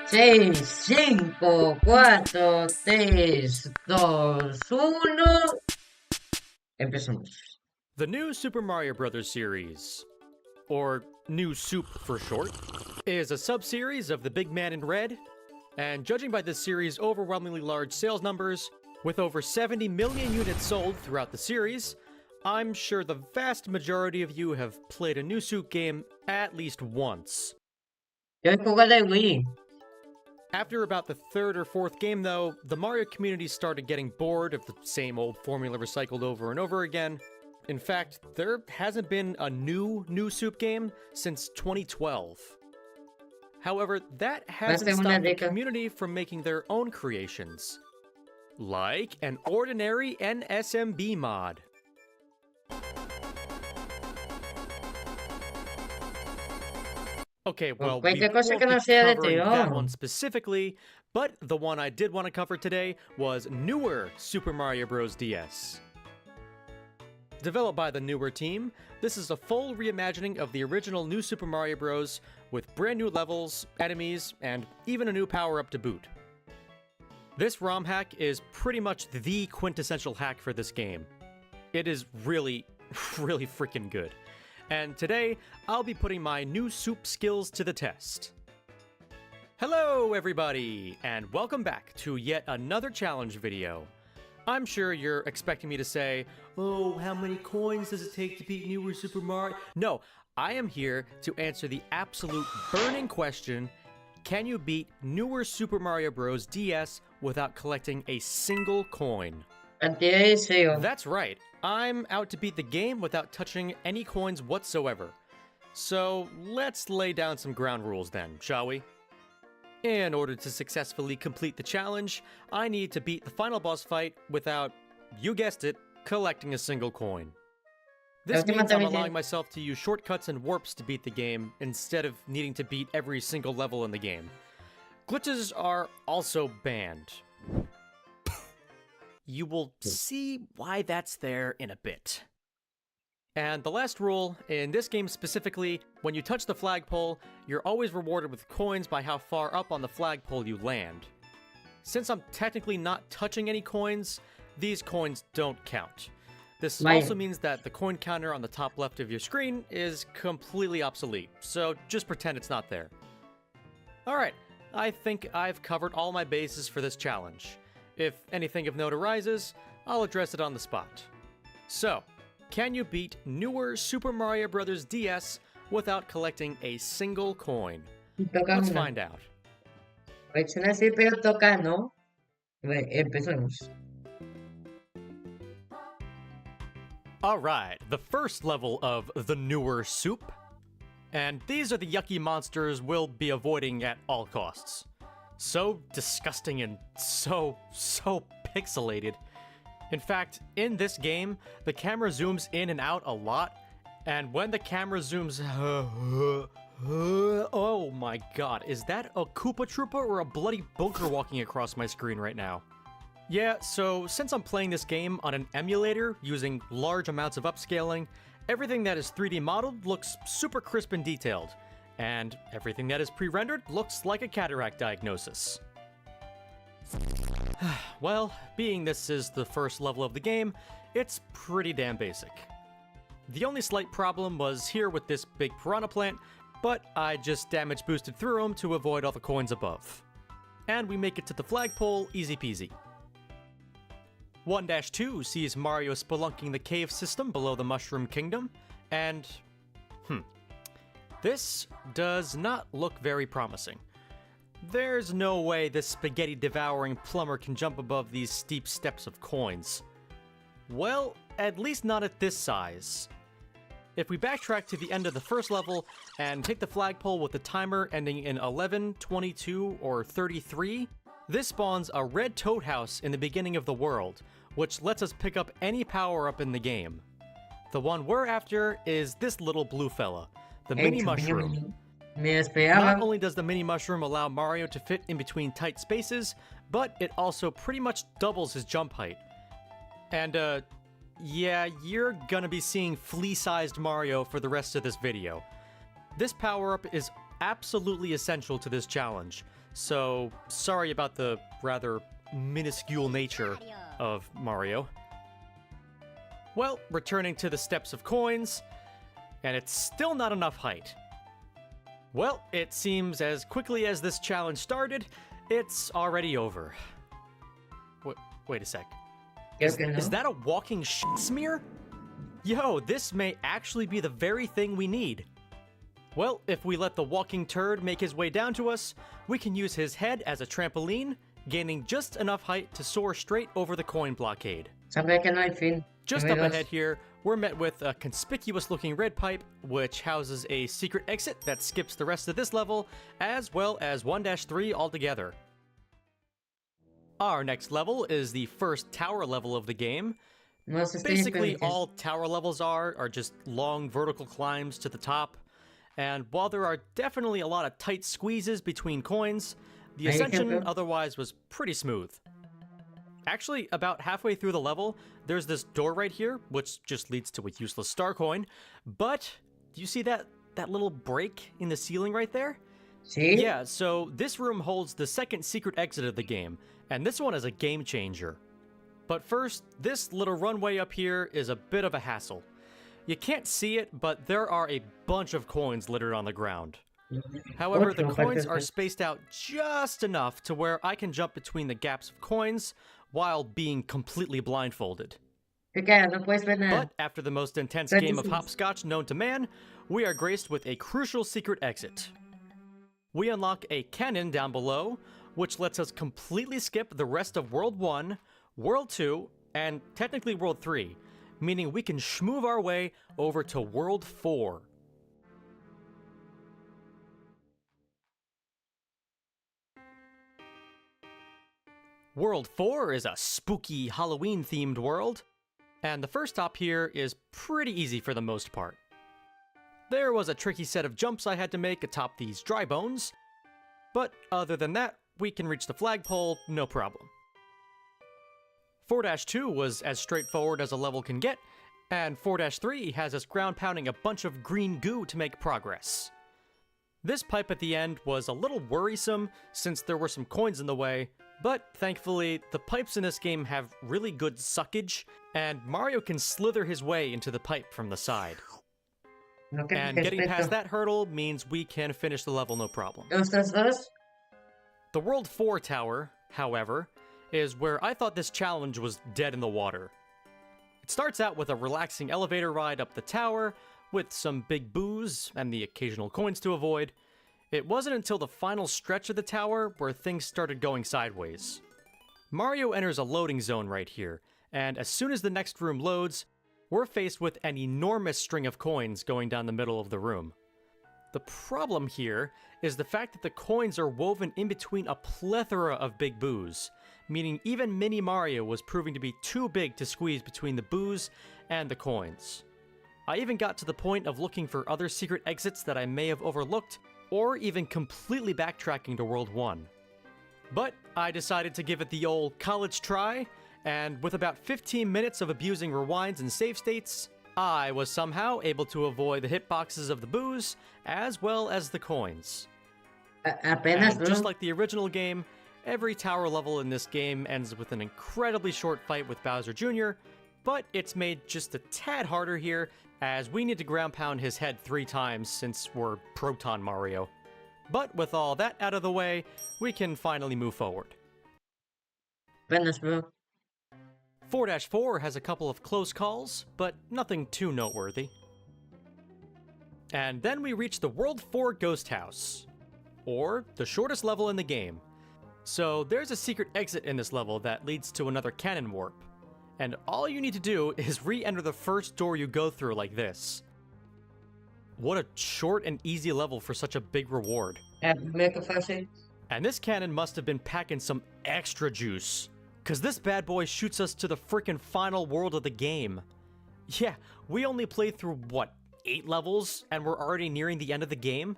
Seis, 5, 4, 3, 2, 1. Empezamos. The new Super Mario Bros. Series, or New Soup for short, is a sub-series of the Big Man in Red, and judging by this series' overwhelmingly large sales numbers, with over 70 million units sold throughout the series, I'm sure the vast majority of you have played a New Soup game at least once. Yo he jugado de Wii. After about the third or fourth game, though, the Mario community started getting bored of the same old formula recycled over and over again. In fact, there hasn't been a new Soup game since 2012. However, that hasn't stopped the community from making their own creations. Like an ordinary NSMB mod. Okay, well, we won't be covering that one specifically, but the one I did want to cover today was newer Super Mario Bros. DS. Developed by the newer team, this is a full reimagining of the original New Super Mario Bros. With brand new levels, enemies, and even a new power-up to boot. This ROM hack is pretty much the quintessential hack for this game. It is really, really freaking good. And today, I'll be putting my new soup skills to the test. Hello everybody, and welcome back to yet another challenge video. I'm sure you're expecting me to say, oh, how many coins does it take to beat newer Super Mario? No, I am here to answer the absolute burning question, can you beat newer Super Mario Bros. DS without collecting a single coin? That's right, I'm out to beat the game without touching any coins whatsoever. So let's lay down some ground rules then, shall we? In order to successfully complete the challenge, I need to beat the final boss fight without, you guessed it, collecting a single coin. This means I'm allowing myself to use shortcuts and warps to beat the game, instead of needing to beat every single level in the game. Glitches are also banned. You will see why that's there in a bit. And the last rule, in this game specifically, when you touch the flagpole, you're always rewarded with coins by how far up on the flagpole you land. Since I'm technically not touching any coins, these coins don't count. This also means that the coin counter on the top left of your screen is completely obsolete, so just pretend it's not there. Alright, I think I've covered all my bases for this challenge. If anything of note arises, I'll address it on the spot. So, can you beat newer Super Mario Bros. DS without collecting a single coin? Let's find out. Alright, the first level of the newer soup. And these are the yucky monsters we'll be avoiding at all costs. So disgusting and so pixelated. In fact, in this game, the camera zooms in and out a lot, and when the camera zooms... oh my god, is that a Koopa Troopa or a bloody bunker walking across my screen right now? Yeah, so since I'm playing this game on an emulator using large amounts of upscaling, everything that is 3D modeled looks super crisp and detailed, and everything that is pre-rendered looks like a cataract diagnosis. Well, being this is the first level of the game, it's pretty damn basic. The only slight problem was here with this big piranha plant, but I just damage boosted through them to avoid all the coins above. And we make it to the flagpole easy peasy. 1-2 sees Mario spelunking the cave system below the Mushroom Kingdom, and... this does not look very promising. There's no way this spaghetti-devouring plumber can jump above these steep steps of coins. Well, at least not at this size. If we backtrack to the end of the first level and take the flagpole with the timer ending in 11, 22, or 33, this spawns a red toad house in the beginning of the world, which lets us pick up any power-up in the game. The one we're after is this little blue fella, the mini mushroom. Not only does the mini mushroom allow Mario to fit in between tight spaces, but it also pretty much doubles his jump height. And yeah, you're gonna be seeing flea-sized Mario for the rest of this video. This power-up is absolutely essential to this challenge, so sorry about the rather minuscule nature of Mario. Well, returning to the steps of coins, and it's still not enough height. Well, it seems as quickly as this challenge started, it's already over. Wait a sec. Is that a walking shit smear? Yo, this may actually be the very thing we need. Well, if we let the walking turd make his way down to us, we can use his head as a trampoline, gaining just enough height to soar straight over the coin blockade. Just up ahead here, we're met with a conspicuous-looking red pipe, which houses a secret exit that skips the rest of this level, as well as 1-3 altogether. Our next level is the first tower level of the game. Basically, all tower levels are just long vertical climbs to the top, and while there are definitely a lot of tight squeezes between coins, the ascension otherwise was pretty smooth. Actually, about halfway through the level, there's this door right here, which just leads to a useless star coin, but do you see that little break in the ceiling right there? See? Yeah, so this room holds the second secret exit of the game, and this one is a game changer. But first, this little runway up here is a bit of a hassle. You can't see it, but there are a bunch of coins littered on the ground. However, the coins are spaced out just enough to where I can jump between the gaps of coins while being completely blindfolded. But after the most intense game of hopscotch known to man, we are graced with a crucial secret exit. We unlock a cannon down below, which lets us completely skip the rest of World 1, World 2, and technically World 3, meaning we can schmoove our way over to World 4. World 4 is a spooky Halloween-themed world, and the first stop here is pretty easy for the most part. There was a tricky set of jumps I had to make atop these dry bones, but other than that, we can reach the flagpole no problem. 4-2 was as straightforward as a level can get, and 4-3 has us ground-pounding a bunch of green goo to make progress. This pipe at the end was a little worrisome since there were some coins in the way, but thankfully, the pipes in this game have really good suckage, and Mario can slither his way into the pipe from the side. And getting past that hurdle means we can finish the level no problem. The World 4 tower, however, is where I thought this challenge was dead in the water. It starts out with a relaxing elevator ride up the tower, with some big boos and the occasional coins to avoid. It wasn't until the final stretch of the tower where things started going sideways. Mario enters a loading zone right here, and as soon as the next room loads, we're faced with an enormous string of coins going down the middle of the room. The problem here is the fact that the coins are woven in between a plethora of big boos, meaning even Mini Mario was proving to be too big to squeeze between the boos and the coins. I even got to the point of looking for other secret exits that I may have overlooked, or even completely backtracking to World 1. But I decided to give it the old college try, and with about 15 minutes of abusing rewinds and save states, I was somehow able to avoid the hitboxes of the boos, as well as the coins. Apenas, And just like the original game, every tower level in this game ends with an incredibly short fight with Bowser Jr., but it's made just a tad harder here, as we need to ground pound his head 3 times since we're Proton Mario. But with all that out of the way, we can finally move forward. Apenas, bro. 4-4 has a couple of close calls, but nothing too noteworthy. And then we reach the World 4 Ghost House, or the shortest level in the game. So there's a secret exit in this level that leads to another cannon warp, and all you need to do is re-enter the first door you go through like this. What a short and easy level for such a big reward. Make a fácil. And this cannon must have been packing some extra juice, cause this bad boy shoots us to the frickin' final world of the game. Yeah, we only played through, what, 8 levels, and we're already nearing the end of the game?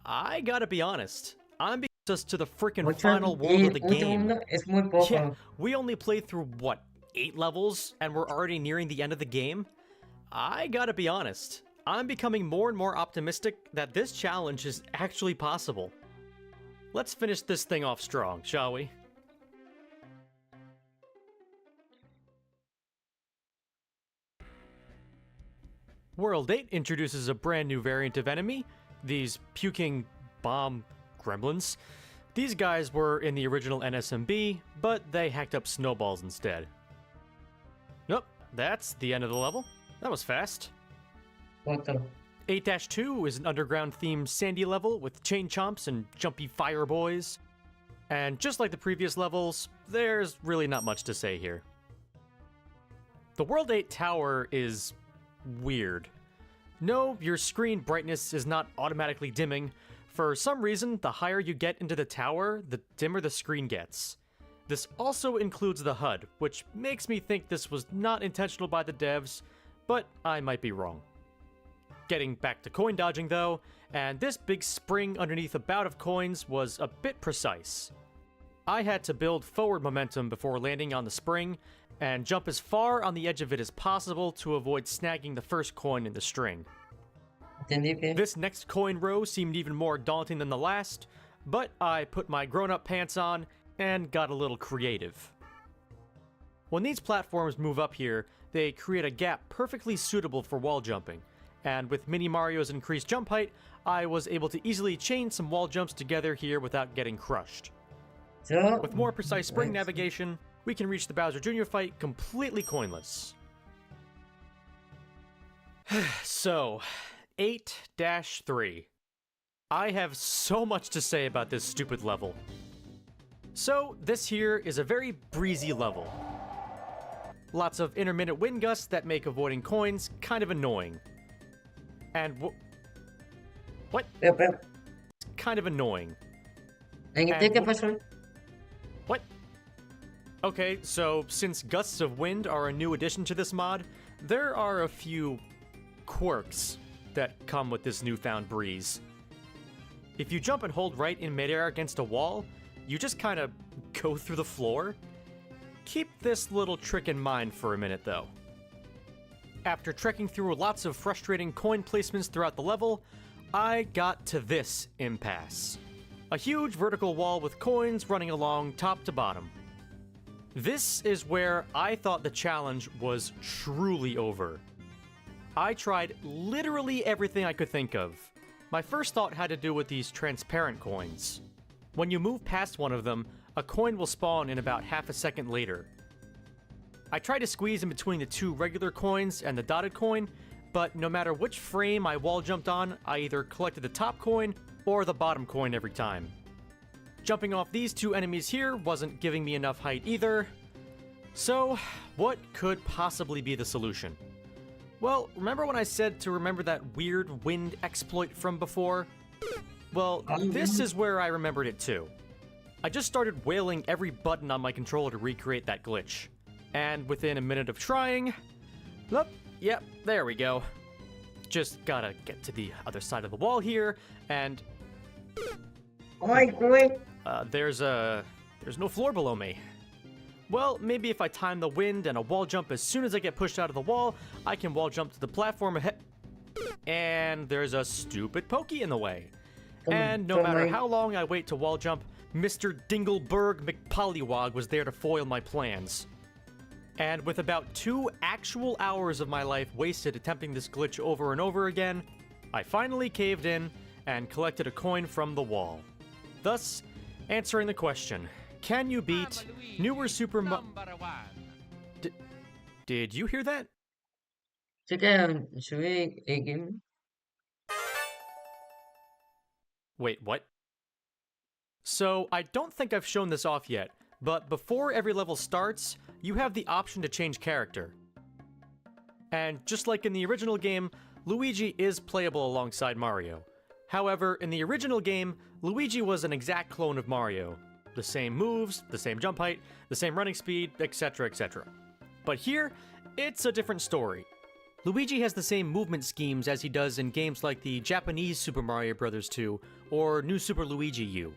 I gotta be honest, I'm being us to the frickin' final world of the game. Es muy poco. Yeah, we only played through, what, 8 levels, and we're already nearing the end of the game? I gotta be honest, I'm becoming more and more optimistic that this challenge is actually possible. Let's finish this thing off strong, shall we? World 8 introduces a brand new variant of enemy, these puking bomb gremlins. These guys were in the original NSMB, but they hacked up snowballs instead. Nope, that's the end of the level. That was fast. What the? 8-2 is an underground-themed sandy level with chain chomps and jumpy fire boys. And just like the previous levels, there's really not much to say here. The World 8 tower is weird. No, your screen brightness is not automatically dimming. For some reason, the higher you get into the tower, the dimmer the screen gets. This also includes the HUD, which makes me think this was not intentional by the devs, but I might be wrong. Getting back to coin dodging though, and this big spring underneath a bout of coins was a bit precise. I had to build forward momentum before landing on the spring, and jump as far on the edge of it as possible to avoid snagging the first coin in the string. This next coin row seemed even more daunting than the last, but I put my grown-up pants on and got a little creative. When these platforms move up here, they create a gap perfectly suitable for wall jumping, and with Mini Mario's increased jump height, I was able to easily chain some wall jumps together here without getting crushed. With more precise spring navigation, we can reach the Bowser Jr. fight completely coinless. So, 8-3. I have so much to say about this stupid level. So, this here is a very breezy level. Lots of intermittent wind gusts that make avoiding coins kind of annoying. And what? Kind of annoying. What? Okay, so since gusts of wind are a new addition to this mod, there are a few quirks that come with this newfound breeze. If you jump and hold right in midair against a wall, you just kind of go through the floor. Keep this little trick in mind for a minute though. After trekking through lots of frustrating coin placements throughout the level, I got to this impasse. A huge vertical wall with coins running along top to bottom. This is where I thought the challenge was truly over. I tried literally everything I could think of. My first thought had to do with these transparent coins. When you move past one of them, a coin will spawn in about half a second later. I tried to squeeze in between the 2 regular coins and the dotted coin, but no matter which frame I wall jumped on, I either collected the top coin or the bottom coin every time. Jumping off these 2 enemies here wasn't giving me enough height either. So, what could possibly be the solution? Well, remember when I said to remember that weird wind exploit from before? Well, this is where I remembered it too. I just started wailing every button on my controller to recreate that glitch. And within a minute of trying... Yep, there we go. Just gotta get to the other side of the wall here, and... there's no floor below me. Well, maybe if I time the wind and a wall jump as soon as I get pushed out of the wall, I can wall jump to the platform ahead. And there's a stupid pokey in the way. And no matter how long I wait to wall jump, Mr. Dingleberg McPollywog was there to foil my plans. And with about 2 actual hours of my life wasted attempting this glitch over and over again, I finally caved in and collected a coin from the wall. Thus, answering the question, can you beat newer Super Mario... Did you hear that? Wait, what? So, I don't think I've shown this off yet, but before every level starts, you have the option to change character. And just like in the original game, Luigi is playable alongside Mario. However, in the original game, Luigi was an exact clone of Mario. The same moves, the same jump height, the same running speed, etc, etc. But here, it's a different story. Luigi has the same movement schemes as he does in games like the Japanese Super Mario Bros. 2 or New Super Luigi U.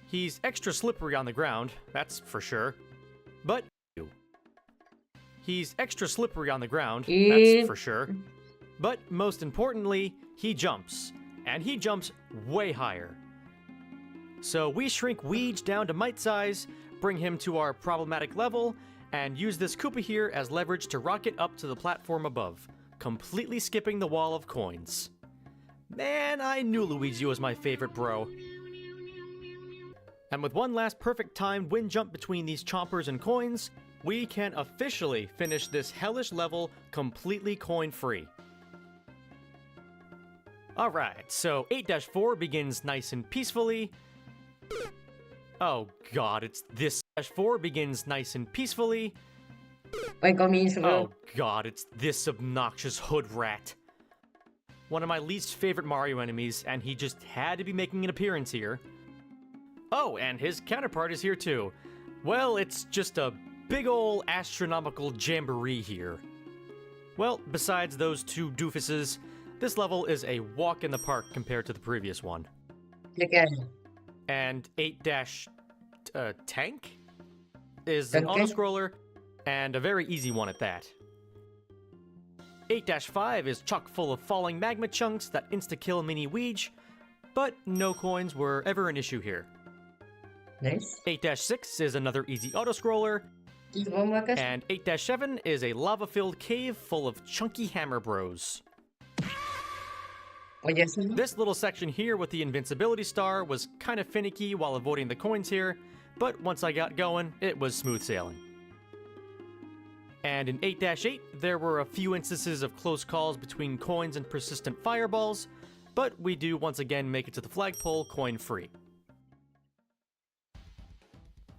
He's extra slippery on the ground, that's for sure. But he's extra slippery on the ground, that's for sure. But most importantly, he jumps. And he jumps way higher. So we shrink Weege down to mite size, bring him to our problematic level, and use this Koopa here as leverage to rocket up to the platform above, completely skipping the wall of coins. Man, I knew Luigi was my favorite bro. And with one last perfect timed wind jump between these chompers and coins, we can officially finish this hellish level completely coin-free. Alright, so 8-4 begins nice and peacefully. Oh god, it's this -4 begins nice and peacefully. Oh god, it's this obnoxious hood rat. One of my least favorite Mario enemies, and he just had to be making an appearance here. Oh, and his counterpart is here too. Well, it's just a big ol' astronomical jamboree here. Well, besides those two doofuses, this level is a walk in the park compared to the previous one. And 8-Tank is an auto-scroller, and a very easy one at that. 8-5 is chock full of falling magma chunks that insta-kill Mini Weege, but no coins were ever an issue here. Nice. 8-6 is another easy auto-scroller, and 8-7 is a lava-filled cave full of chunky hammer bros. This little section here with the invincibility star was kind of finicky while avoiding the coins here, but once I got going, it was smooth sailing. And in 8-8, there were a few instances of close calls between coins and persistent fireballs, but we do once again make it to the flagpole coin-free.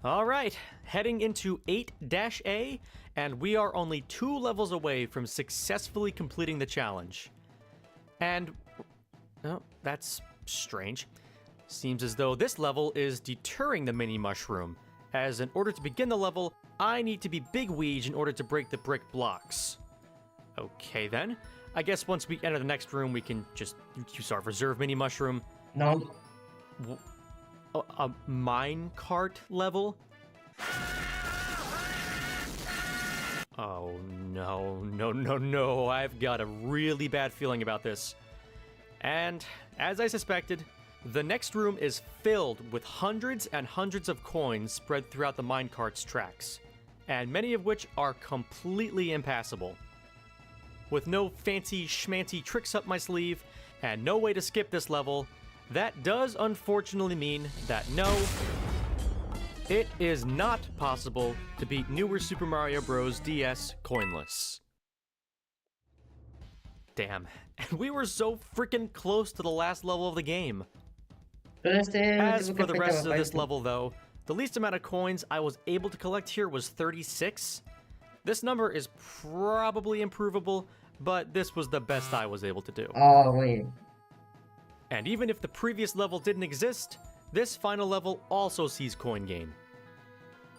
Alright, heading into 8-A, and we are only 2 levels away from successfully completing the challenge. And... oh, that's strange. Seems as though this level is deterring the mini mushroom, as in order to begin the level, I need to be Big Weege in order to break the brick blocks. Okay then, I guess once we enter the next room we can just use our reserve mini mushroom. No. A minecart level? Oh no, I've got a really bad feeling about this. And, as I suspected, the next room is filled with hundreds and hundreds of coins spread throughout the minecart's tracks, and many of which are completely impassable. With no fancy schmancy tricks up my sleeve, and no way to skip this level, that does unfortunately mean that no, it is not possible to beat newer Super Mario Bros. DS coinless. Damn, and we were so freaking close to the last level of the game. As for the rest of this level though, the least amount of coins I was able to collect here was 36, This number is probably improvable, but this was the best I was able to do. Oh, wait. And even if the previous level didn't exist, this final level also sees coin gain.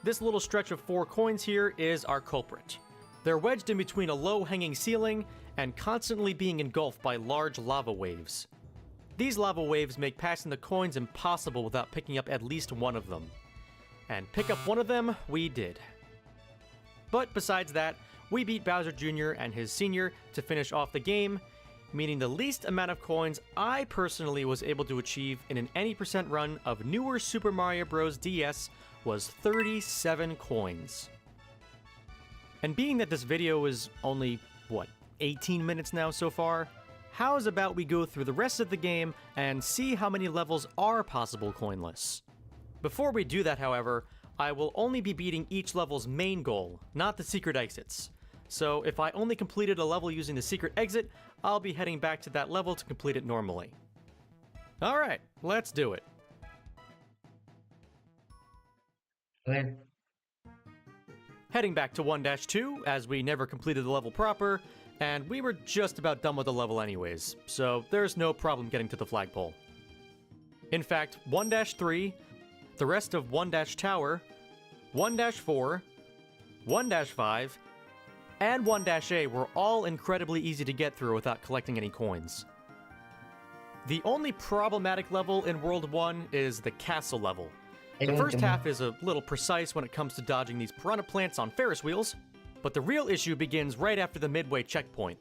This little stretch of 4 coins here is our culprit. They're wedged in between a low-hanging ceiling and constantly being engulfed by large lava waves. These lava waves make passing the coins impossible without picking up at least one of them. And pick up one of them, we did. But besides that, we beat Bowser Jr. and his senior to finish off the game, meaning the least amount of coins I personally was able to achieve in an any % run of newer Super Mario Bros. DS was 37 coins. And being that this video is only, 18 minutes now so far, how's about we go through the rest of the game and see how many levels are possible coinless? Before we do that, however, I will only be beating each level's main goal, not the secret exits. So if I only completed a level using the secret exit, I'll be heading back to that level to complete it normally. Alright, let's do it. Okay. Heading back to 1-2, as we never completed the level proper, and we were just about done with the level anyways, so there's no problem getting to the flagpole. In fact, 1-3, the rest of 1-Tower, 1-4, 1-5, and 1-A were all incredibly easy to get through without collecting any coins. The only problematic level in World 1 is the castle level. The first half is a little precise when it comes to dodging these piranha plants on Ferris wheels, but the real issue begins right after the midway checkpoint.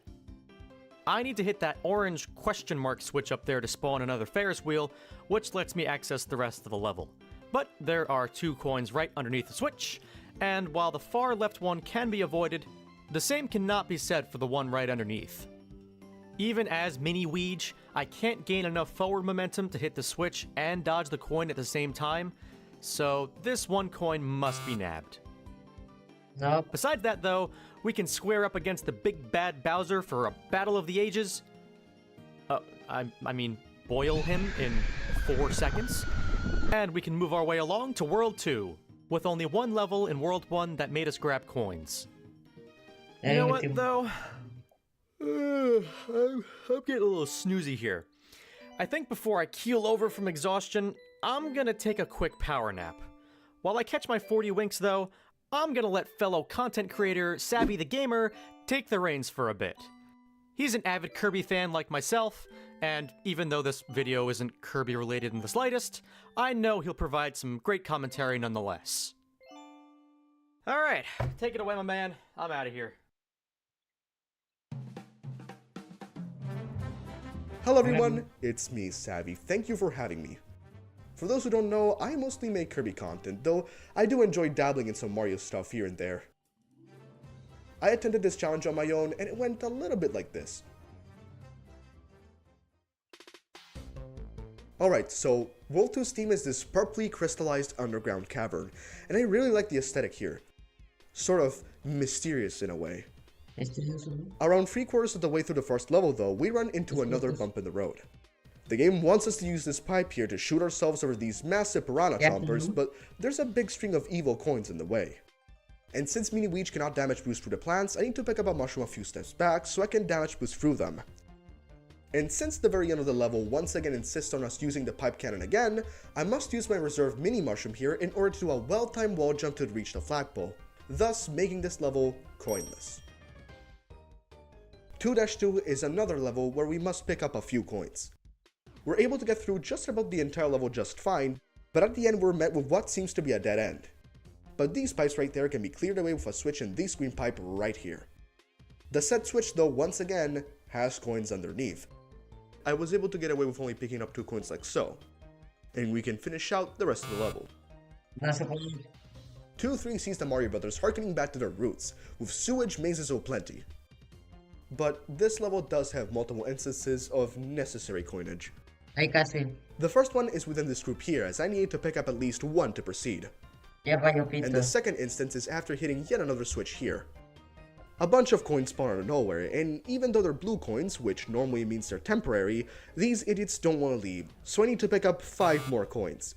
I need to hit that orange question mark switch up there to spawn another Ferris wheel, which lets me access the rest of the level. But there are 2 coins right underneath the switch, and while the far left one can be avoided, the same cannot be said for the one right underneath. Even as Mini Weege, I can't gain enough forward momentum to hit the switch and dodge the coin at the same time, so this one coin must be nabbed. Nope. Besides that though, we can square up against the big bad Bowser for a battle of the ages. I mean, boil him in 4 seconds. And we can move our way along to World 2, with only one level in World 1 that made us grab coins. You know what, though? I'm getting a little snoozy here. I think before I keel over from exhaustion, I'm gonna take a quick power nap. While I catch my 40 winks, though, I'm gonna let fellow content creator Savvy the Gamer take the reins for a bit. He's an avid Kirby fan like myself, and even though this video isn't Kirby related in the slightest, I know he'll provide some great commentary nonetheless. Alright, take it away, my man. I'm out of here. Hello everyone, it's me, Savvy. Thank you for having me. For those who don't know, I mostly make Kirby content, though I do enjoy dabbling in some Mario stuff here and there. I attended this challenge on my own, and it went a little bit like this. Alright, so World 2's theme is this purpley crystallized underground cavern, and I really like the aesthetic here. Sort of mysterious in a way. Around 3/4 of the way through the first level though, we run into another bump in the road. The game wants us to use this pipe here to shoot ourselves over these massive piranha chompers, but there's a big string of evil coins in the way. And since Mini Weege cannot damage boost through the plants, I need to pick up a mushroom a few steps back so I can damage boost through them. And since the very end of the level once again insists on us using the pipe cannon again, I must use my reserve mini mushroom here in order to do a well-timed wall jump to reach the flagpole, thus making this level coinless. 2-2 is another level where we must pick up a few coins. We're able to get through just about the entire level just fine, but at the end we're met with what seems to be a dead end. But these pipes right there can be cleared away with a switch in this green pipe right here. The said switch though once again has coins underneath. I was able to get away with only picking up 2 coins like so, and we can finish out the rest of the level. 2-3 sees the Mario Brothers harkening back to their roots, with sewage mazes aplenty. But this level does have multiple instances of necessary coinage. The first one is within this group here, as I need to pick up at least 1 to proceed. And the second instance is after hitting yet another switch here. A bunch of coins spawn out of nowhere, and even though they're blue coins, which normally means they're temporary, these idiots don't want to leave, so I need to pick up 5 more coins.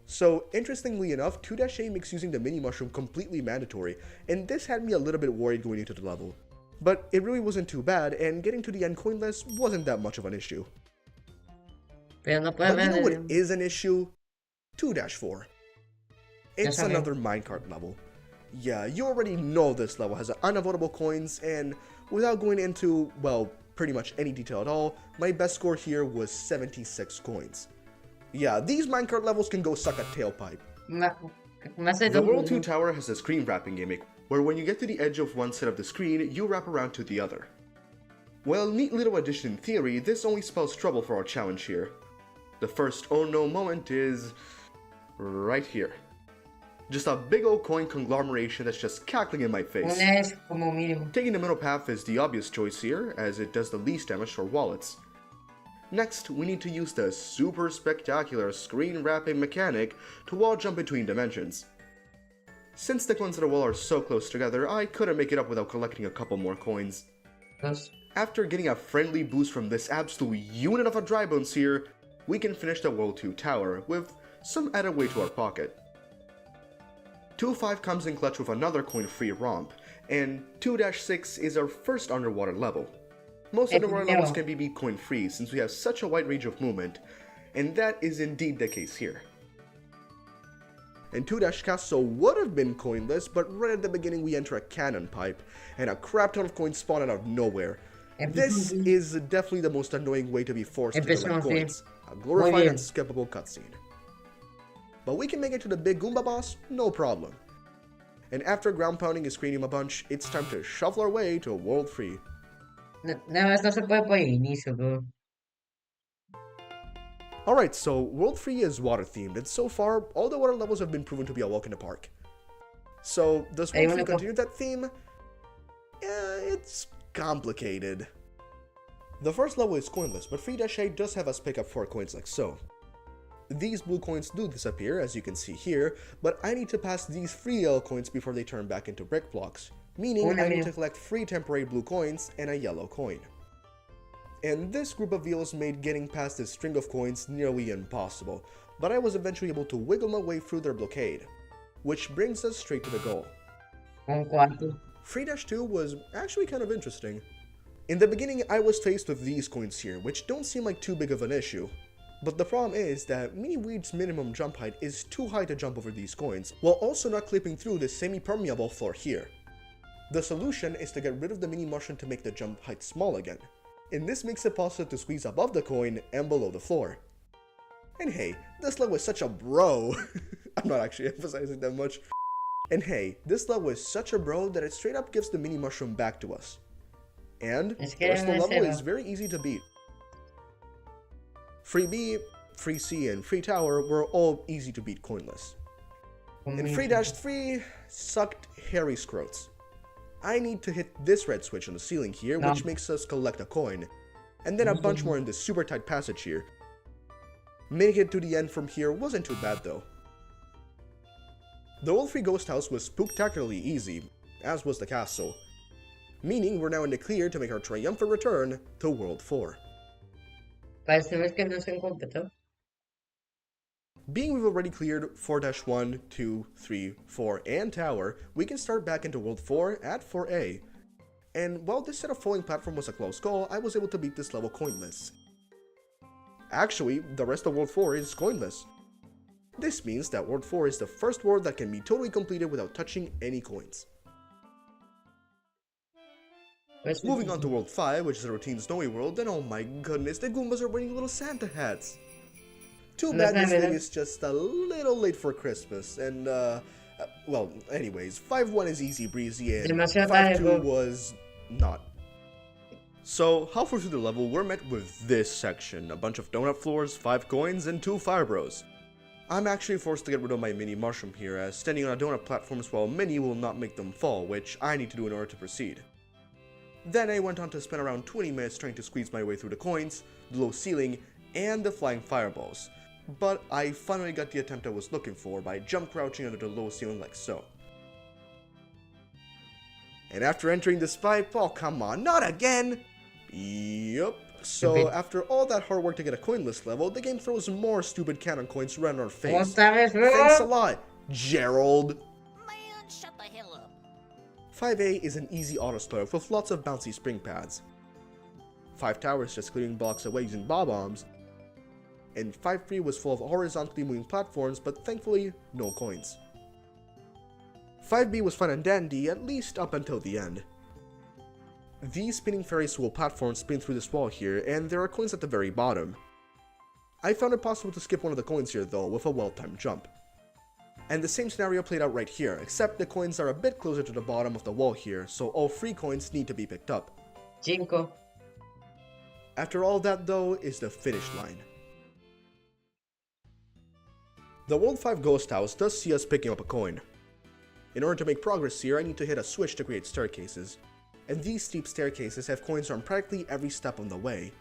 So, interestingly enough, 2-A makes using the mini mushroom completely mandatory, and this had me a little bit worried going into the level. But it really wasn't too bad, and getting to the end coinless wasn't that much of an issue. Pero no puedes But you know what ver. is an issue? 2-4. It's sabes. another minecart level. Yeah, you already know this level has unavoidable coins, and without going into, well, pretty much any detail at all, my best score here was 76 coins. Yeah, these minecart levels can go suck a tailpipe. Me hace The dos World 2 minutos. tower has a screen wrapping gimmick, where when you get to the edge of one side of the screen, you wrap around to the other. Well, neat little addition in theory, this only spells trouble for our challenge here. The first oh no moment is right here. Just a big old coin conglomeration that's just cackling in my face. Una es como mínimo. Taking the middle path is the obvious choice here, as it does the least damage to our wallets. Next, we need to use the super spectacular screen wrapping mechanic to wall jump between dimensions. Since the coins of the wall are so close together, I couldn't make it up without collecting a couple more coins. Dos. After getting a friendly boost from this absolute unit of a dry bones here, we can finish the World 2 tower with some added weight to our pocket. 2-5 comes in clutch with another coin-free romp, and 2-6 is our first underwater level. Most underwater levels can be beat coin-free since we have such a wide range of movement, and that is indeed the case here. And 2-Castle would have been coinless, but right at the beginning we enter a cannon pipe, and a crap ton of coins spawn out of nowhere. This is definitely the most annoying way to be forced to collect coins. A glorified and skippable cutscene. But we can make it to the big Goomba boss, no problem. And after ground pounding and screening a bunch, it's time to shuffle our way to World 3. Nada más no se puede por el inicio, bro. Alright, so World 3 is water themed, and so far, all the water levels have been proven to be a walk in the park. So, does World 3 continue that theme? It's complicated. The first level is coinless, but 3-8 does have us pick up 4 coins like so. These blue coins do disappear, as you can see here, but I need to pass these 3 yellow coins before they turn back into brick blocks, meaning I need to collect 3 temporary blue coins and a yellow coin. And this group of wheels made getting past this string of coins nearly impossible, but I was eventually able to wiggle my way through their blockade, which brings us straight to the goal. 3-2 was actually kind of interesting. In the beginning, I was faced with these coins here, which don't seem like too big of an issue. But the problem is that Mini Weed's minimum jump height is too high to jump over these coins, while also not clipping through the semi-permeable floor here. The solution is to get rid of the mini mushroom to make the jump height small again, and this makes it possible to squeeze above the coin and below the floor. And hey, this level is such a bro. I'm not actually emphasizing that much. And hey, this level is such a bro that it straight up gives the mini mushroom back to us. And the rest of the level is very easy to beat. Free B, Free C, and Free Tower were all easy to beat coinless. And 3-3 sucked hairy scrotes. I need to hit this red switch on the ceiling here, which makes us collect a coin, and then a bunch more in this super tight passage here. Making it to the end from here wasn't too bad though. The World 3 Ghost House was spooktacularly easy, as was the castle, meaning we're now in the clear to make our triumphant return to World 4. Being we've already cleared 4-1, 2, 3, 4, and Tower, we can start back into World 4 at 4A. And while this set of falling platform was a close call, I was able to beat this level coinless. Actually, the rest of World 4 is coinless. This means that World 4 is the first world that can be totally completed without touching any coins. Moving on to World 5, which is a routine snowy world, and oh my goodness, the Goombas are wearing little Santa hats! Too bad this thing is just a little late for Christmas, and well, anyways, 5-1 is easy breezy, and 5-2 was not. So, halfway through the level, we're met with this section, a bunch of donut floors, 5 coins, and 2 fire bros. I'm actually forced to get rid of my mini mushroom here, as standing on a donut platforms while mini will not make them fall, which I need to do in order to proceed. Then I went on to spend around 20 minutes trying to squeeze my way through the coins, the low ceiling, and the flying fireballs. But I finally got the attempt I was looking for by jump crouching under the low ceiling like so. And after entering this pipe, oh come on, not again! Yup, So after all that hard work to get a coinless level, the game throws more stupid cannon coins right in our face. Otra vez, bro. Thanks a lot, Gerald. Man, shut the hell up. 5A is an easy auto starter with lots of bouncy spring pads. 5 Towers just clearing blocks away using bob-bombs. And 5-3 was full of horizontally moving platforms, but thankfully, no coins. 5B was fun and dandy, at least up until the end. These spinning Ferris wheel platforms spin through this wall here, and there are coins at the very bottom. I found it possible to skip one of the coins here though, with a well-timed jump. And the same scenario played out right here, except the coins are a bit closer to the bottom of the wall here, so all 3 coins need to be picked up. Cinco. After all that though, is the finish line. The World 5 Ghost House does see us picking up a coin. In order to make progress here, I need to hit a switch to create staircases. And these steep staircases have coins on practically every step on the way.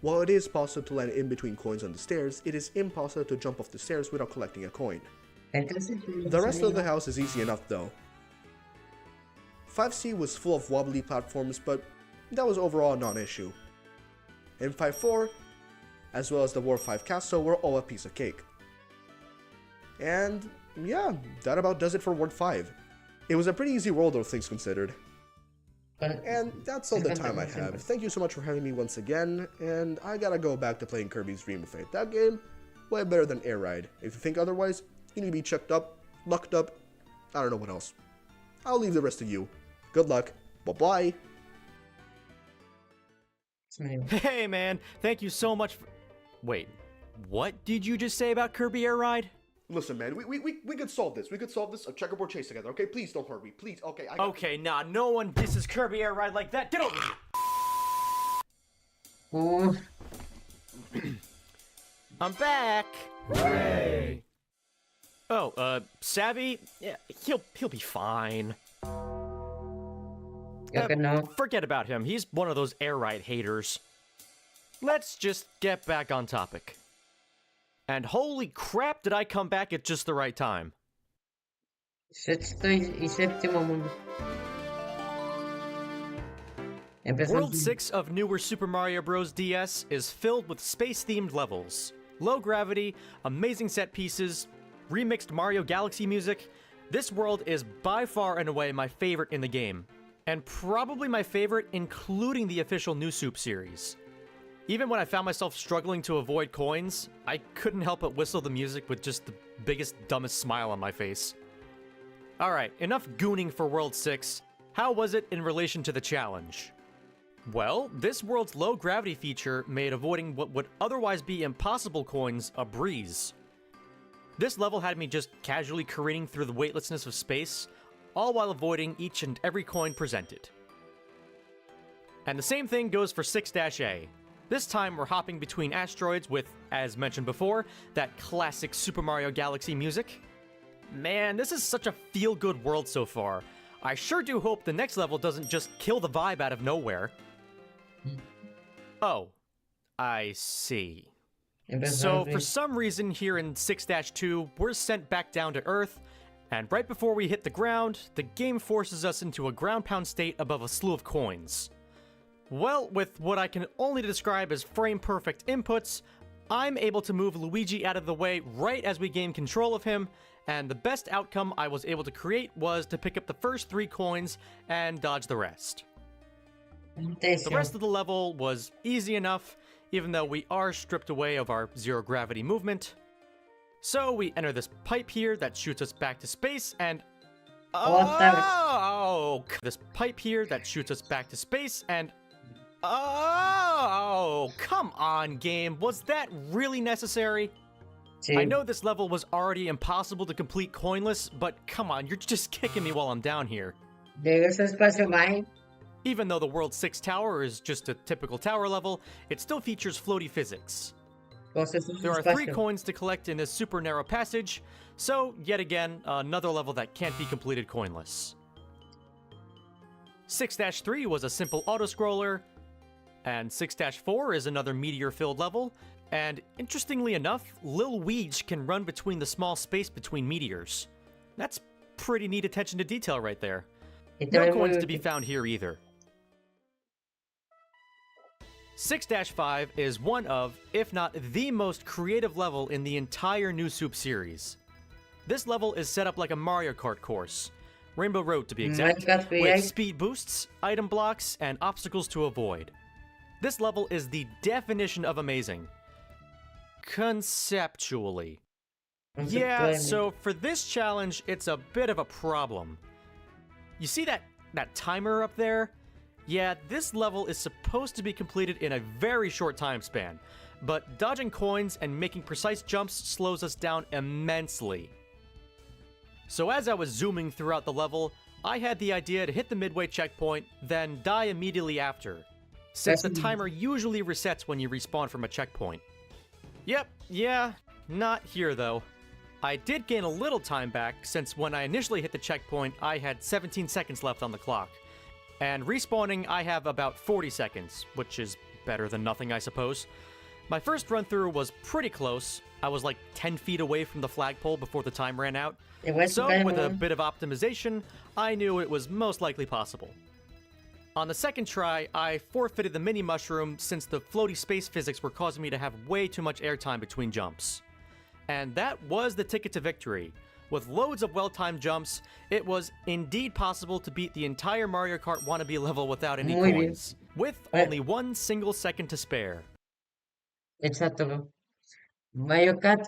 While it is possible to land in between coins on the stairs, it is impossible to jump off the stairs without collecting a coin. The rest of the house is easy enough though. 5C was full of wobbly platforms, but that was overall a non-issue. And 5-4, as well as the War 5 Castle, were all a piece of cake. And yeah, that about does it for World 5. It was a pretty easy world, all things considered. And that's all the time I have. Thank you so much for having me once again, and I gotta go back to playing Kirby's Dream of Fate. That game, way better than Air Ride. If you think otherwise, you need to be checked up, locked up, I don't know what else. I'll leave the rest to you. Good luck, bye-bye. Hey man, thank you so much for... Wait, what did you just say about Kirby Air Ride? Listen, man, we could solve this. We could solve this a checkerboard chase together, okay? Please don't hurt me. Please, okay, Okay, nah, no one disses Kirby Air Ride like that. Get over here! I'm back! Hooray! Oh, Savvy? Yeah, he'll be fine. Forget about him. He's one of those Air Ride haters. Let's just get back on topic. And holy crap, did I come back at just the right time. Sexto y séptimo mundo. World 6 of newer Super Mario Bros. DS is filled with space-themed levels, low gravity, amazing set pieces, remixed Mario Galaxy music. This world is by far and away my favorite in the game, and probably my favorite including the official New Soup series. Even when I found myself struggling to avoid coins, I couldn't help but whistle the music with just the biggest, dumbest smile on my face. Alright, enough gooning for World 6. How was it in relation to the challenge? Well, this world's low gravity feature made avoiding what would otherwise be impossible coins a breeze. This level had me just casually careening through the weightlessness of space, all while avoiding each and every coin presented. And the same thing goes for 6-A. This time we're hopping between asteroids with, as mentioned before, that classic Super Mario Galaxy music. Man, this is such a feel-good world so far. I sure do hope the next level doesn't just kill the vibe out of nowhere. Oh, I see. So for some reason here in 6-2, we're sent back down to Earth, and right before we hit the ground, the game forces us into a ground pound state above a slew of coins. Well, with what I can only describe as frame-perfect inputs, I'm able to move Luigi out of the way right as we gain control of him, and the best outcome I was able to create was to pick up the first 3 coins and dodge the rest. The rest of the level was easy enough, even though we are stripped away of our zero-gravity movement. So we enter this pipe here that shoots us back to space, and... This pipe here that shoots us back to space, and... Oh, come on, game. Was that really necessary? I know this level was already impossible to complete coinless, but come on, you're just kicking me while I'm down here. Even though the World 6 tower is just a typical tower level, it still features floaty physics. There are 3 coins to collect in this super narrow passage, so yet again, another level that can't be completed coinless. 6-3 was a simple auto-scroller, and 6-4 is another meteor-filled level, and interestingly enough, Lil Weege can run between the small space between meteors. That's pretty neat attention to detail right there. No coins to be found here either. 6-5 is one of, if not the most creative level in the entire New Soup series. This level is set up like a Mario Kart course, Rainbow Road to be exact, with speed boosts, item blocks, and obstacles to avoid. This level is the definition of amazing. Conceptually. Yeah, so for this challenge, it's a bit of a problem. You see that timer up there? Yeah, this level is supposed to be completed in a very short time span, but dodging coins and making precise jumps slows us down immensely. So as I was zooming throughout the level, I had the idea to hit the midway checkpoint, then die immediately after, since the timer usually resets when you respawn from a checkpoint. Yep, yeah, not here though. I did gain a little time back, since when I initially hit the checkpoint, I had 17 seconds left on the clock. And respawning, I have about 40 seconds, which is better than nothing, I suppose. My first run-through was pretty close. I was like 10 feet away from the flagpole before the time ran out. So, with a bit of optimization, I knew it was most likely possible. On the second try, I forfeited the mini-mushroom since the floaty space physics were causing me to have way too much airtime between jumps. And that was the ticket to victory. With loads of well-timed jumps, it was indeed possible to beat the entire Mario Kart wannabe level without any coins, with only 1 single second to spare. Exacto. Mario Kart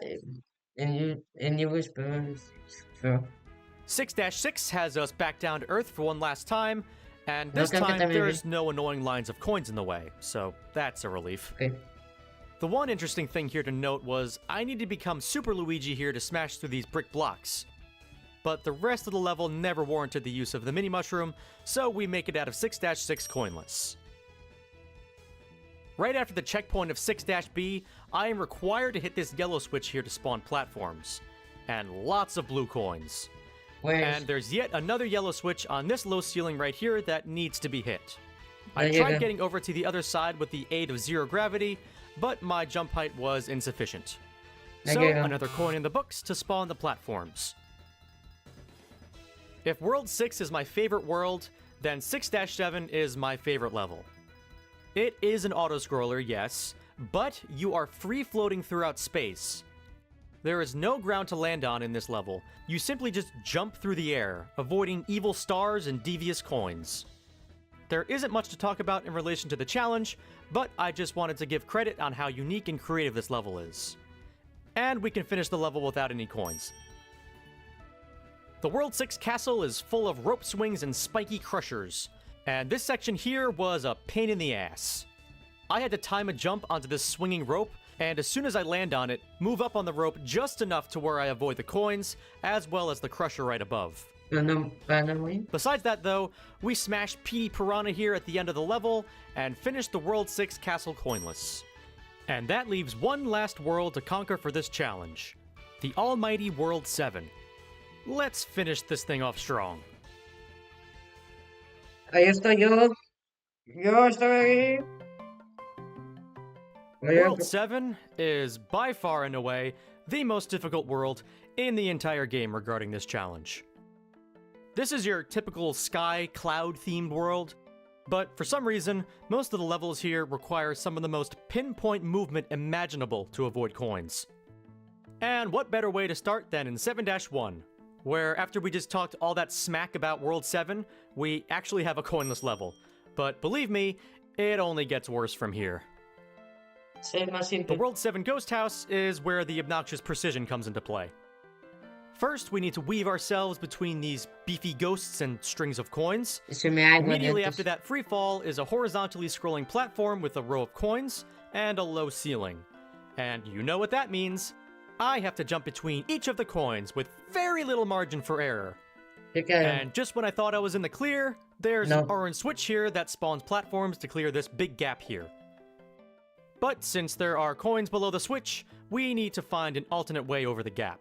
en Whisper. 6-6 has us back down to Earth for one last time, and this time there's no annoying lines of coins in the way, so that's a relief. Okay. The one interesting thing here to note was I need to become Super Luigi here to smash through these brick blocks. But the rest of the level never warranted the use of the mini-mushroom, so we make it out of 6-6 coinless. Right after the checkpoint of 6-B, I am required to hit this yellow switch here to spawn platforms. And lots of blue coins. And there's yet another yellow switch on this low ceiling right here that needs to be hit. I tried getting over to the other side with the aid of zero gravity, but my jump height was insufficient. So, another coin in the books to spawn the platforms. If World 6 is my favorite world, then 6-7 is my favorite level. It is an auto-scroller, yes, but you are free-floating throughout space. There is no ground to land on in this level. You simply just jump through the air, avoiding evil stars and devious coins. There isn't much to talk about in relation to the challenge, but I just wanted to give credit on how unique and creative this level is. And we can finish the level without any coins. The World 6 castle is full of rope swings and spiky crushers, and this section here was a pain in the ass. I had to time a jump onto this swinging rope, and as soon as I land on it, move up on the rope just enough to where I avoid the coins, as well as the crusher right above. Besides that though, we smash Petey Piranha here at the end of the level, and finish the World 6 castle coinless. And that leaves one last world to conquer for this challenge. The almighty World 7. Let's finish this thing off strong. Ahí estoy yo. Yo estoy ahí. World 7 is by far and away the most difficult world in the entire game regarding this challenge. This is your typical sky cloud themed world, but for some reason, most of the levels here require some of the most pinpoint movement imaginable to avoid coins. And what better way to start than in 7-1, where after we just talked all that smack about World 7, we actually have a coinless level. But believe me, it only gets worse from here. The World 7 Ghost House is where the obnoxious precision comes into play. First, we need to weave ourselves between these beefy ghosts and strings of coins. Immediately after that free fall is a horizontally scrolling platform with a row of coins and a low ceiling. And you know what that means. I have to jump between each of the coins with very little margin for error. And just when I thought I was in the clear, there's an orange switch here that spawns platforms to clear this big gap here. But since there are coins below the switch, we need to find an alternate way over the gap.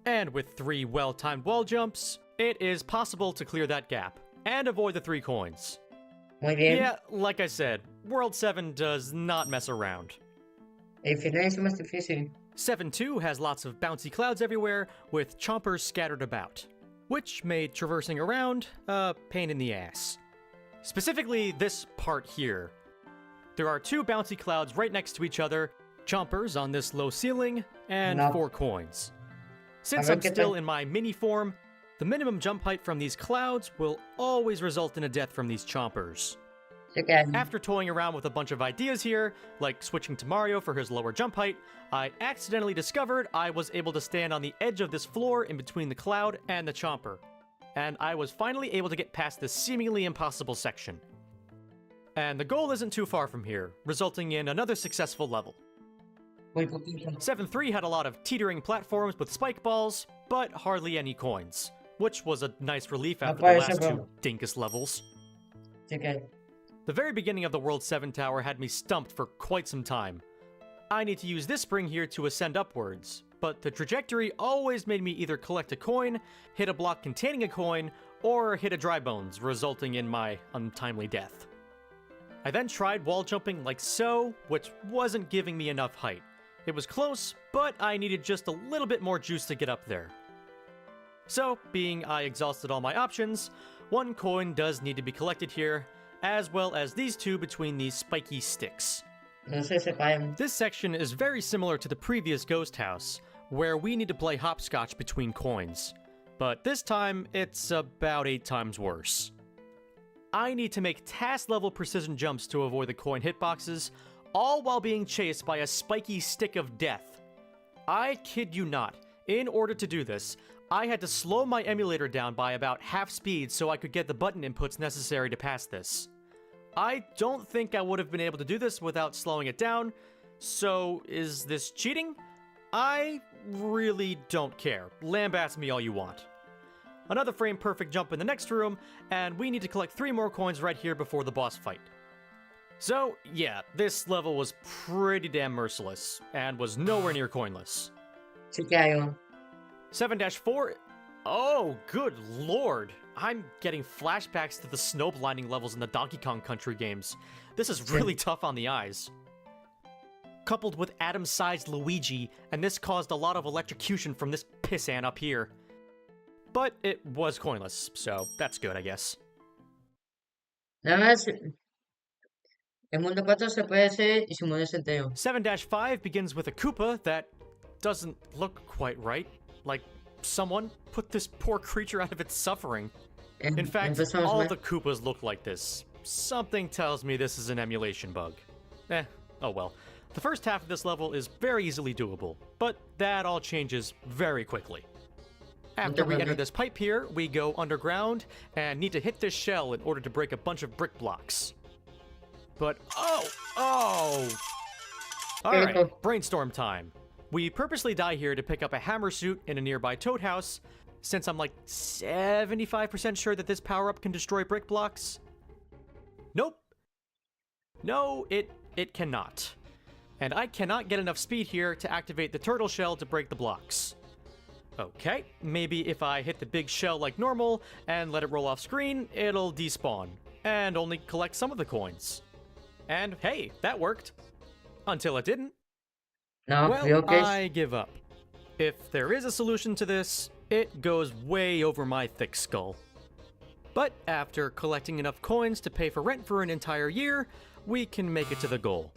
And with 3 well-timed wall jumps, it is possible to clear that gap, and avoid the 3 coins. Yeah, like I said, World 7 does not mess around. 7-2 has lots of bouncy clouds everywhere, with chompers scattered about, which made traversing around a pain in the ass. Specifically, this part here. There are 2 bouncy clouds right next to each other, chompers on this low ceiling, and 4 coins. Since I'm still in my mini form, the minimum jump height from these clouds will always result in a death from these chompers. After toying around with a bunch of ideas here, like switching to Mario for his lower jump height, I accidentally discovered I was able to stand on the edge of this floor in between the cloud and the chomper. And I was finally able to get past this seemingly impossible section. And the goal isn't too far from here, resulting in another successful level. 7-3 had a lot of teetering platforms with spike balls, but hardly any coins, which was a nice relief after the last 2 dinkus levels. The very beginning of the World 7 tower had me stumped for quite some time. I need to use this spring here to ascend upwards, but the trajectory always made me either collect a coin, hit a block containing a coin, or hit a dry bones, resulting in my untimely death. I then tried wall jumping like so, which wasn't giving me enough height. It was close, but I needed just a little bit more juice to get up there. So, being I exhausted all my options, 1 coin does need to be collected here, as well as these 2 between these spiky sticks. This section is very similar to the previous ghost house, where we need to play hopscotch between coins. But this time, it's about 8 times worse. I need to make task-level precision jumps to avoid the coin hitboxes, all while being chased by a spiky stick of death. I kid you not, in order to do this, I had to slow my emulator down by about half speed so I could get the button inputs necessary to pass this. I don't think I would have been able to do this without slowing it down, so is this cheating? I really don't care. Lambaste me all you want. Another frame-perfect jump in the next room, and we need to collect 3 more coins right here before the boss fight. So, yeah, this level was pretty damn merciless, and was nowhere near coinless. 7-4... Oh, good lord! I'm getting flashbacks to the snow blinding levels in the Donkey Kong Country games. This is really tough on the eyes. Coupled with atom-sized Luigi, and this caused a lot of electrocution from this pissant up here. But it was coinless, so that's good, I guess. Nada más, el mundo 4 se puede hacer y su modo centeno. 7-5 begins with a Koopa that doesn't look quite right. Like, someone put this poor creature out of its suffering. In fact, all the Koopas look like this. Something tells me this is an emulation bug. Oh well. The first half of this level is very easily doable, but that all changes very quickly. After we enter this pipe here, we go underground and need to hit this shell in order to break a bunch of brick blocks. But, oh! Alright, brainstorm time. We purposely die here to pick up a hammer suit in a nearby toad house, since I'm like 75% sure that this power-up can destroy brick blocks. Nope. No, it cannot. And I cannot get enough speed here to activate the turtle shell to break the blocks. Okay, maybe if I hit the big shell like normal and let it roll off screen, it'll despawn, and only collect some of the coins. And hey, that worked. Until it didn't. No, well, I give up. If there is a solution to this, it goes way over my thick skull. But after collecting enough coins to pay for rent for an entire year, we can make it to the goal.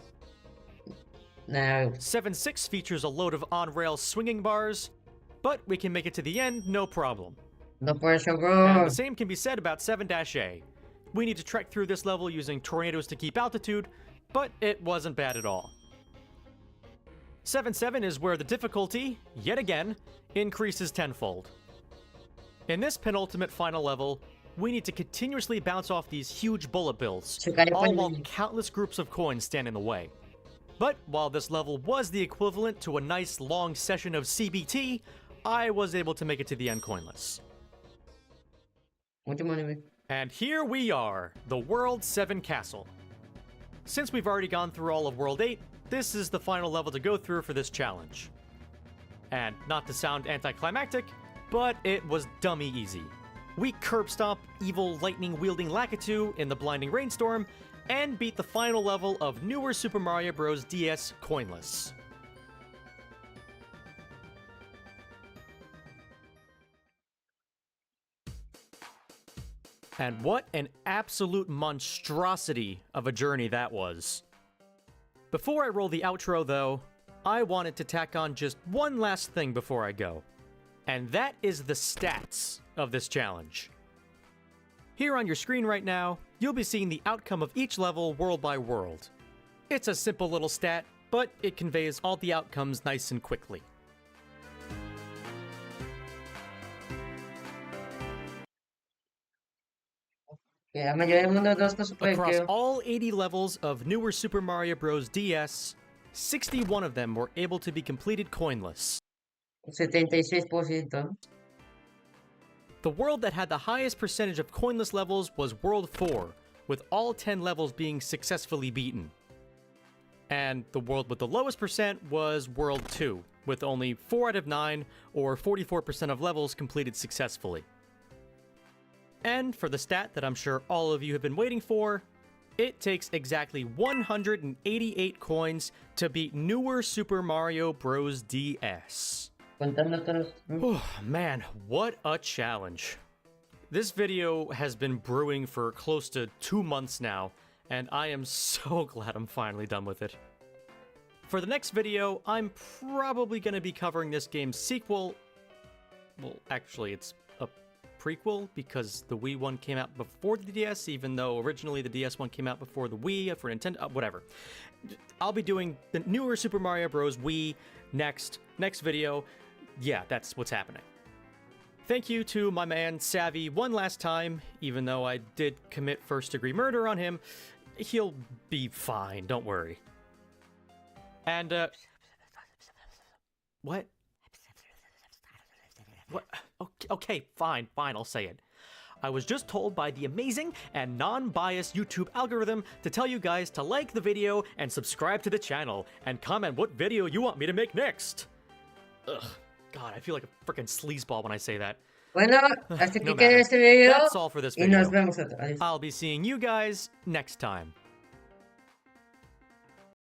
No. 7-6 features a load of on-rail swinging bars, but we can make it to the end no problem. No puede ser, And the same can be said about 7-A. We need to trek through this level using tornadoes to keep altitude, but it wasn't bad at all. 7-7 is where the difficulty, yet again, increases tenfold. In this penultimate final level, we need to continuously bounce off these huge bullet bills, all while countless groups of coins stand in the way. But while this level was the equivalent to a nice long session of CBT, I was able to make it to the end coinless. And here we are, the World 7 Castle. Since we've already gone through all of World 8, this is the final level to go through for this challenge. And not to sound anticlimactic, but it was dummy easy. We curb stomp evil lightning-wielding Lakitu in the blinding rainstorm, and beat the final level of newer Super Mario Bros. DS coinless. And what an absolute monstrosity of a journey that was. Before I roll the outro, though, I wanted to tack on just one last thing before I go. And that is the stats of this challenge. Here on your screen right now, you'll be seeing the outcome of each level world by world. It's a simple little stat, but it conveys all the outcomes nice and quickly. Que la mayoría del mundo de los Across que all 80 levels of newer Super Mario Bros. DS, 61 of them were able to be completed coinless. 76%. The world that had the highest percentage of coinless levels was World 4, with all 10 levels being successfully beaten. And the world with the lowest percent was World 2, with only 4 out of 9, or 44% of levels completed successfully. And for the stat that I'm sure all of you have been waiting for, it takes exactly 188 coins to beat newer Super Mario Bros. DS. Contando todos. Oh, man, what a challenge. This video has been brewing for close to 2 months now, and I am so glad I'm finally done with it. For the next video, I'm probably going to be covering this game's sequel. Well, actually, it's a prequel, because the Wii one came out before the DS, even though originally the DS one came out before the Wii for Nintendo, whatever. I'll be doing the newer Super Mario Bros. Wii next video. Yeah, that's what's happening. Thank you to my man Savvy one last time, even though I did commit first-degree murder on him. He'll be fine, don't worry. And, What? What? Okay, fine, I'll say it. I was just told by the amazing and non-biased YouTube algorithm to tell you guys to like the video and subscribe to the channel, and comment what video you want me to make next. Ugh, God, I feel like a freaking sleazeball when I say that. Bueno, hasta No aquí queda matter. este video. That's all for this Y video. nos vemos otra. Adiós. I'll be seeing you guys next time.